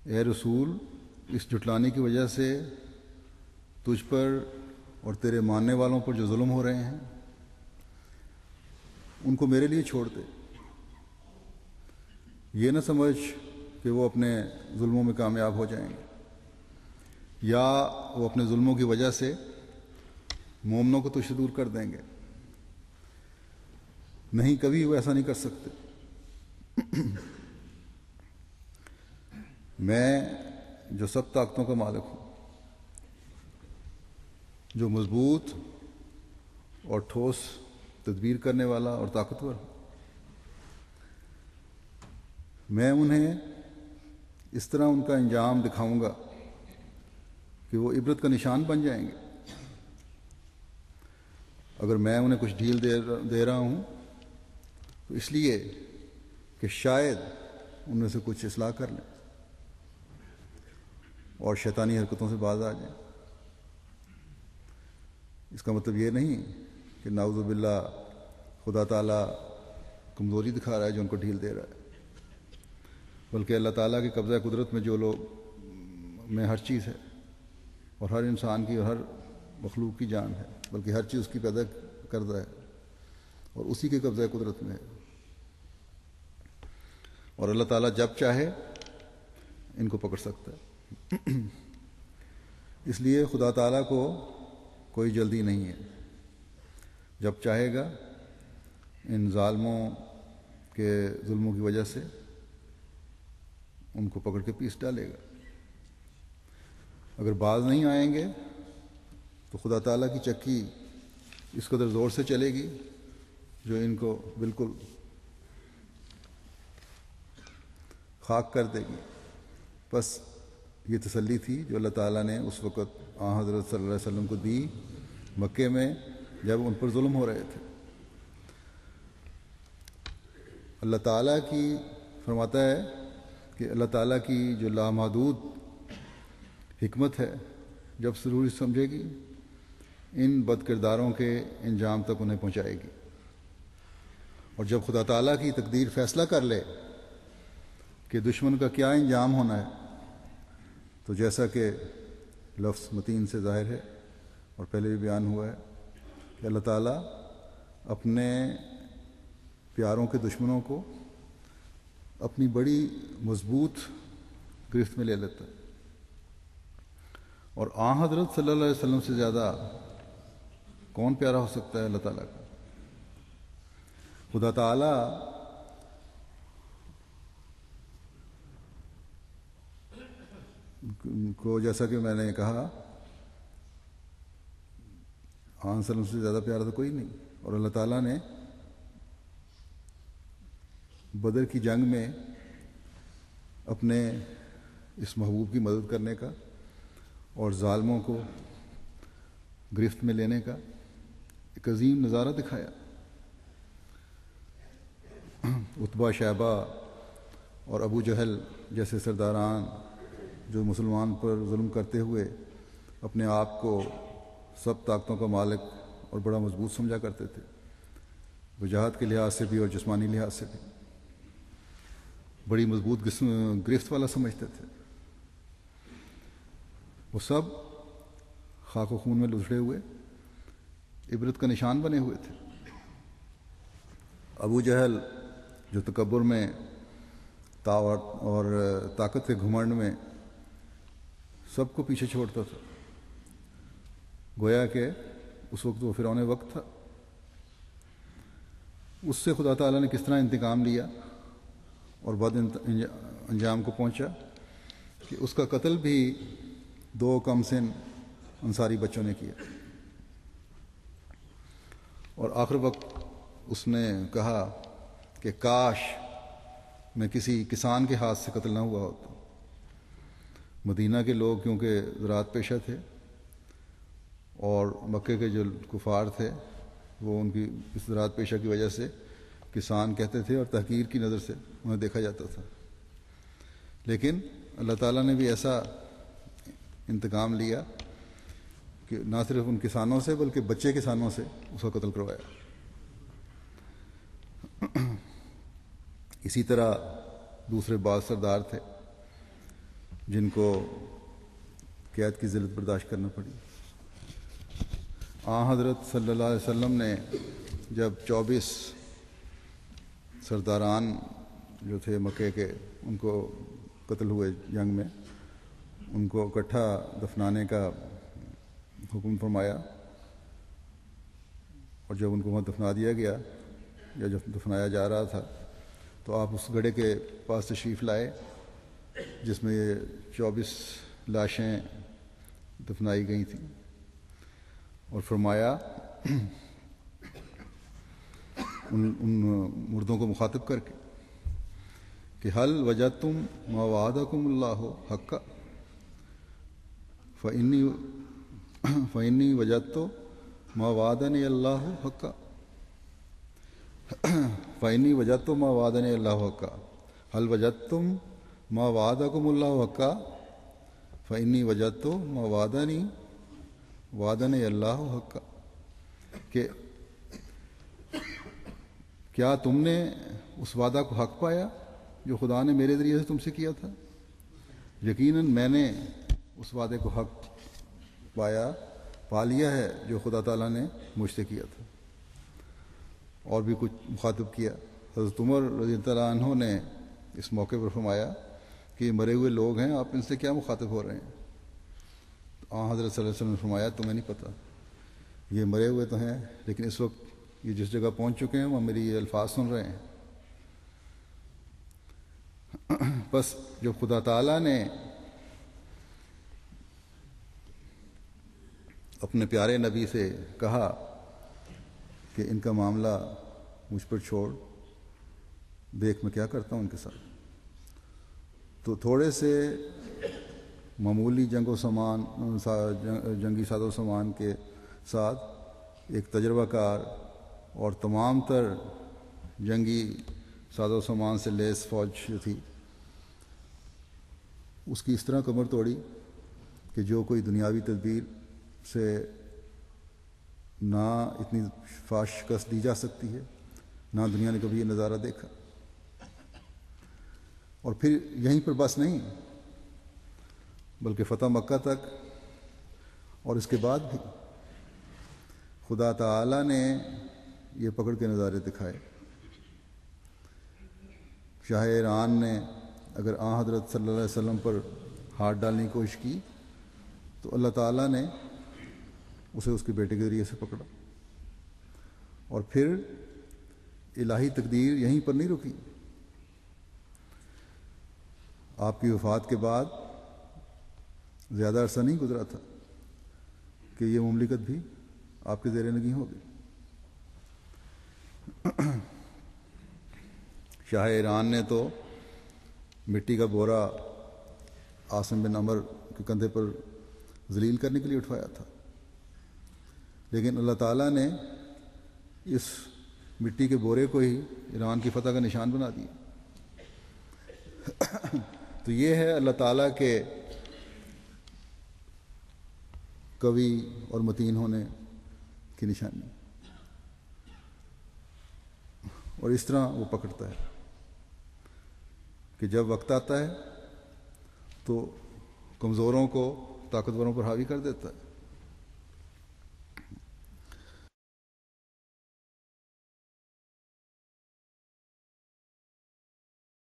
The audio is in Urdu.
اے رسول، اس جھٹلانے کی وجہ سے تجھ پر اور تیرے ماننے والوں پر جو ظلم ہو رہے ہیں ان کو میرے لیے چھوڑ دے۔ یہ نہ سمجھ کہ وہ اپنے ظلموں میں کامیاب ہو جائیں گے یا وہ اپنے ظلموں کی وجہ سے مومنوں کو تجھ سے دور کر دیں گے۔ نہیں، کبھی وہ ایسا نہیں کر سکتے۔ میں جو سب طاقتوں کا مالک ہوں، جو مضبوط اور ٹھوس تدبیر کرنے والا اور طاقتور ہوں، میں انہیں اس طرح ان کا انجام دکھاؤں گا کہ وہ عبرت کا نشان بن جائیں گے۔ اگر میں انہیں کچھ ڈھیل دے رہا ہوں تو اس لیے کہ شاید ان میں سے کچھ اصلاح کر لیں اور شیطانی حرکتوں سے باز آ جائیں۔ اس کا مطلب یہ نہیں کہ نعوذ باللہ خدا تعالیٰ کمزوری دکھا رہا ہے جو ان کو ڈھیل دے رہا ہے، بلکہ اللہ تعالیٰ کے قبضہ قدرت میں جو لوگ میں ہر چیز ہے، اور ہر انسان کی اور ہر مخلوق کی جان ہے، بلکہ ہر چیز اس کی پیدا کردہ ہے اور اسی کے قبضہ قدرت میں ہے۔ اور اللہ تعالیٰ جب چاہے ان کو پکڑ سکتا ہے۔ اس لیے خدا تعالیٰ کو کوئی جلدی نہیں ہے، جب چاہے گا ان ظالموں کے ظلموں کی وجہ سے ان کو پکڑ کے پیس ڈالے گا۔ اگر باز نہیں آئیں گے تو خدا تعالیٰ کی چکی اس قدر زور سے چلے گی جو ان کو بالکل خاک کر دے گی۔ بس یہ تسلی تھی جو اللہ تعالیٰ نے اس وقت حضرت صلی اللہ علیہ وسلم کو دی مکے میں جب ان پر ظلم ہو رہے تھے۔ اللہ تعالیٰ کی فرماتا ہے کہ اللہ تعالیٰ کی جو لامحدود حکمت ہے جب ضروری سمجھے گی ان بد کرداروں کے انجام تک انہیں پہنچائے گی، اور جب خدا تعالیٰ کی تقدیر فیصلہ کر لے کہ دشمن کا کیا انجام ہونا ہے، تو جیسا کہ لفظ متین سے ظاہر ہے اور پہلے بھی بیان ہوا ہے کہ اللہ تعالیٰ اپنے پیاروں کے دشمنوں کو اپنی بڑی مضبوط گرفت میں لے لیتا ہے، اور حضرت صلی اللہ علیہ وسلم سے زیادہ کون پیارا ہو سکتا ہے اللہ تعالیٰ کا۔ خدا تعالیٰ کو جیسا کہ میں نے کہا صلی اللہ علیہ وسلم سے زیادہ پیارا تو کوئی نہیں، اور اللہ تعالیٰ نے بدر کی جنگ میں اپنے اس محبوب کی مدد کرنے کا اور ظالموں کو گرفت میں لینے کا ایک عظیم نظارہ دکھایا۔ عتبہ، شیبہ اور ابو جہل جیسے سرداران جو مسلمان پر ظلم کرتے ہوئے اپنے آپ کو سب طاقتوں کا مالک اور بڑا مضبوط سمجھا کرتے تھے، وجاہت کے لحاظ سے بھی اور جسمانی لحاظ سے بھی بڑی مضبوط گرفت والا سمجھتے تھے، وہ سب خاک و خون میں لثڑے ہوئے عبرت کا نشان بنے ہوئے تھے۔ ابو جہل جو تکبر میں اور طاقت کے گھمنڈ میں سب کو پیچھے چھوڑتا تھا، گویا کہ اس وقت وہ فرعون وقت تھا، اس سے خدا تعالیٰ نے کس طرح انتقام لیا اور بد انجام کو پہنچا کہ اس کا قتل بھی 2 کم سن انصاری بچوں نے کیا، اور آخر وقت اس نے کہا کہ کاش میں کسی کسان کے ہاتھ سے قتل نہ ہوا ہوتا۔ مدینہ کے لوگ کیونکہ زراعت پیشہ تھے اور مکے کے جو کفار تھے وہ ان کی اس زراعت پیشہ کی وجہ سے کسان کہتے تھے اور تحقیر کی نظر سے انہیں دیکھا جاتا تھا، لیکن اللہ تعالیٰ نے بھی ایسا انتقام لیا کہ نہ صرف ان کسانوں سے بلکہ بچے کسانوں سے اس کا قتل کروایا۔ اسی طرح دوسرے بعض سردار تھے جن کو قید کی ذلت برداشت کرنا پڑی۔ حضرت صلی اللہ علیہ وسلم نے جب 24 سرداران جو تھے مکے کے ان کو قتل ہوئے جنگ میں، ان کو اکٹھا دفنانے کا حکم فرمایا، اور جب ان کو وہاں دفنا دیا گیا یا جب دفنایا جا رہا تھا تو آپ اس گڑھے کے پاس تشریف لائے جس میں یہ 24 لاشیں دفنائی گئی تھیں، اور فرمایا ان مردوں کو مخاطب کر کے کہ حل وجدتم ما وعدکم اللہ حقا فإنی وجدت ما وعدنی اللہ حقا فإنی وجدت ما وعدنی اللہ حقا حل وجدتم ما وعدکم اللہ حقا فإنی وجدت ما وعدنی اللہ حقا، کہ کیا تم نے اس وعدہ کو حق پایا جو خدا نے میرے ذریعے سے تم سے کیا تھا؟ یقیناً میں نے اس وعدے کو حق پا لیا ہے جو خدا تعالیٰ نے مجھ سے کیا تھا۔ اور بھی کچھ مخاطب کیا۔ حضرت عمر رضی اللہ عنہ نے اس موقع پر فرمایا کہ یہ مرے ہوئے لوگ ہیں، آپ ان سے کیا مخاطب ہو رہے ہیں؟ حضرت صلی اللہ علیہ وسلم نے فرمایا تمہیں نہیں پتہ، یہ مرے ہوئے تو ہیں لیکن اس وقت یہ جس جگہ پہنچ چکے ہیں وہاں میری یہ الفاظ سن رہے ہیں۔ بس جب خدا تعالیٰ نے اپنے پیارے نبی سے کہا کہ ان کا معاملہ مجھ پر چھوڑ، دیکھ میں کیا کرتا ہوں ان کے ساتھ، تو تھوڑے سے معمولی جنگی ساز و سامان کے ساتھ ایک تجربہ کار اور تمام تر جنگی ساز و سامان سے لیس فوج جو تھی اس کی اس طرح کمر توڑی کہ جو کوئی دنیاوی تدبیر سے نہ اتنی فاش شکست دی جا سکتی ہے، نہ دنیا نے کبھی یہ نظارہ دیکھا۔ اور پھر یہیں پر بس نہیں بلکہ فتح مکہ تک اور اس کے بعد بھی خدا تعالیٰ نے یہ پکڑ کے نظارے دکھائے۔ شاہ ایران نے اگر حضرت صلی اللہ علیہ وسلم پر ہاتھ ڈالنے کی کوشش کی تو اللہ تعالیٰ نے اسے اس کے بیٹے کے ذریعے سے پکڑا، اور پھر الہی تقدیر یہیں پر نہیں رکی۔ آپ کی وفات کے بعد زیادہ عرصہ نہیں گزرا تھا کہ یہ مملکت بھی آپ کے زیر نگین ہو گئی۔ شاہ ایران نے تو مٹی کا بورا عاصم بن عمر کے کندھے پر ذلیل کرنے کے لیے اٹھوایا تھا، لیکن اللہ تعالیٰ نے اس مٹی کے بورے کو ہی ایران کی فتح کا نشان بنا دیا۔ تو یہ ہے اللہ تعالیٰ کے قوی اور متین ہونے کی نشانی، اور اس طرح وہ پکڑتا ہے کہ جب وقت آتا ہے تو کمزوروں کو طاقتوروں پر حاوی کر دیتا ہے۔